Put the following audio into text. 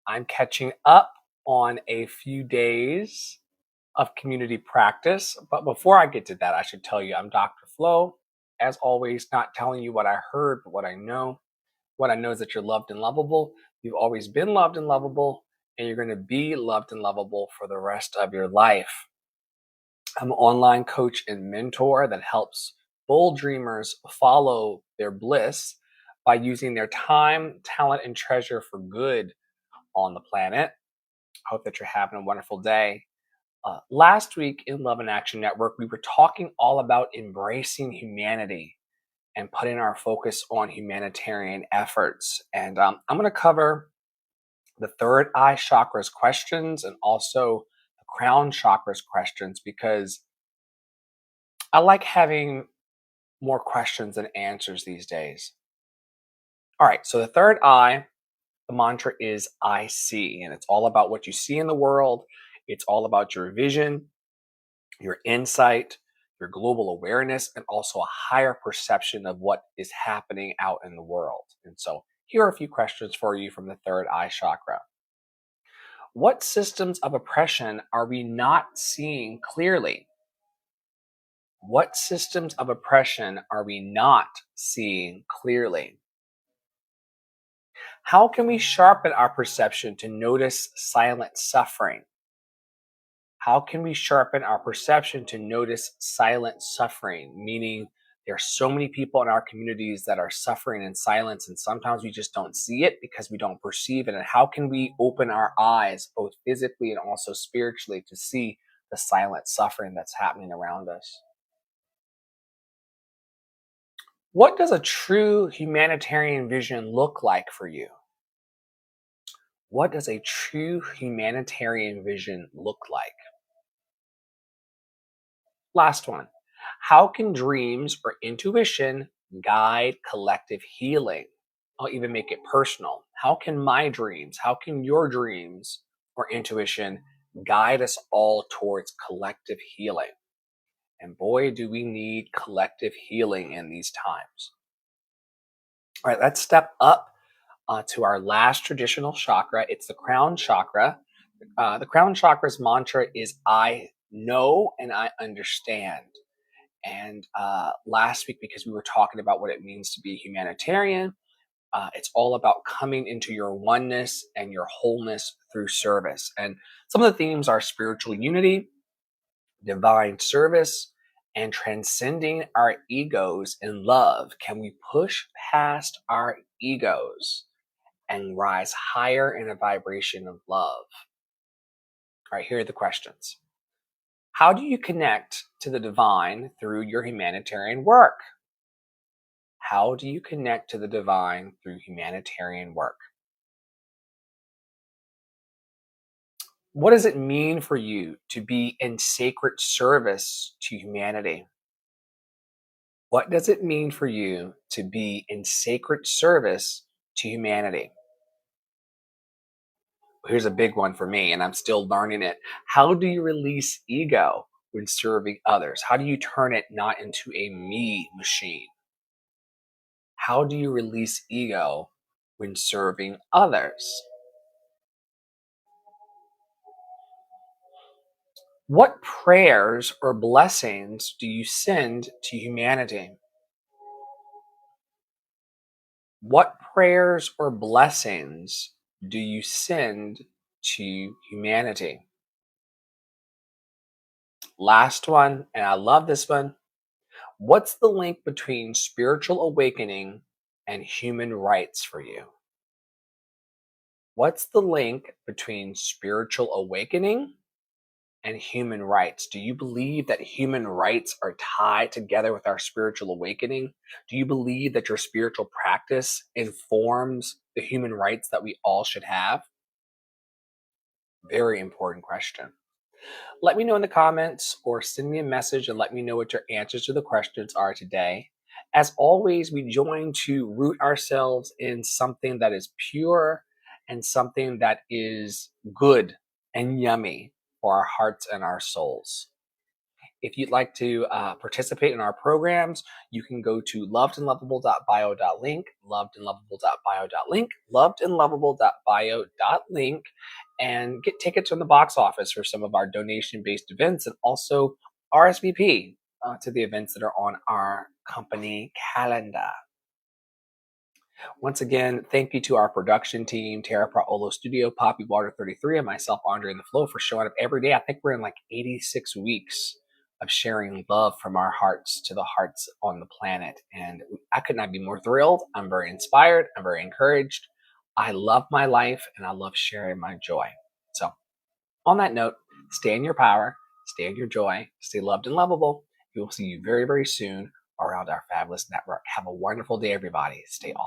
I'm catching up on a few days of community practice. But before I get to that, I should tell you I'm Dr. Flo. As always, not telling you what I heard, but what I know. What I know is that you're loved and lovable. You've always been loved and lovable, and you're going to be loved and lovable for the rest of your life. I'm an online coach and mentor that helps bold dreamers follow their bliss by using their time, talent, and treasure for good on the planet. I hope that you're having a wonderful day. Last week in Love and Action Network, we were talking all about embracing humanity and putting our focus on humanitarian efforts. And I'm going to cover the third eye chakra's questions and also the crown chakra's questions because I like having more questions than answers these days. All right, so the third eye, the mantra is I see, and it's all about what you see in the world. It's all about your vision, your insight, your global awareness, and also a higher perception of what is happening out in the world. And so here are a few questions for you from the third eye chakra. What systems of oppression are we not seeing clearly? What systems of oppression are we not seeing clearly? How can we sharpen our perception to notice silent suffering? How can we sharpen our perception to notice silent suffering? Meaning, there are so many people in our communities that are suffering in silence, and sometimes we just don't see it because we don't perceive it. And how can we open our eyes, both physically and also spiritually, to see the silent suffering that's happening around us? What does a true humanitarian vision look like for you? What does a true humanitarian vision look like? Last one. How can dreams or intuition guide collective healing? I'll even make it personal. How can my dreams, how can your dreams or intuition guide us all towards collective healing? And boy, do we need collective healing in these times. All right, let's step up to our last traditional chakra. It's the crown chakra. The crown chakra's mantra is I know and I understand. And last week, because we were talking about what it means to be humanitarian, it's all about coming into your oneness and your wholeness through service. And some of the themes are spiritual unity, divine service, and transcending our egos in love. Can we push past our egos and rise higher in a vibration of love? All right, here are the questions. How do you connect to the divine through your humanitarian work? How do you connect to the divine through humanitarian work? What does it mean for you to be in sacred service to humanity? What does it mean for you to be in sacred service to humanity? Here's a big one for me, and I'm still learning it. How do you release ego when serving others? How do you turn it not into a me machine? How do you release ego when serving others? What prayers or blessings do you send to humanity? What prayers or blessings do you send to humanity? Last one, and I love this one. What's the link between spiritual awakening and human rights for you? What's the link between spiritual awakening and human rights? Do you believe that human rights are tied together with our spiritual awakening? Do you believe that your spiritual practice informs the human rights that we all should have? Very important question. Let me know in the comments or send me a message and let me know what your answers to the questions are today. As always, we join to root ourselves in something that is pure and something that is good and yummy for our hearts and our souls. If you'd like to participate in our programs, you can go to lovedandlovable.bio.link, lovedandlovable.bio.link, lovedandlovable.bio.link, and get tickets from the box office for some of our donation-based events, and also RSVP to the events that are on our company calendar. Once again, thank you to our production team, Tara Praolo Studio, Poppy Water 33, and myself, Andre in the Flow, for showing up every day. I think we're in like 86 weeks of sharing love from our hearts to the hearts on the planet. And I could not be more thrilled. I'm very inspired. I'm very encouraged. I love my life and I love sharing my joy. So, on that note, stay in your power, stay in your joy, stay loved and lovable. We will see you very, very soon around our fabulous network. Have a wonderful day, everybody. Stay awesome.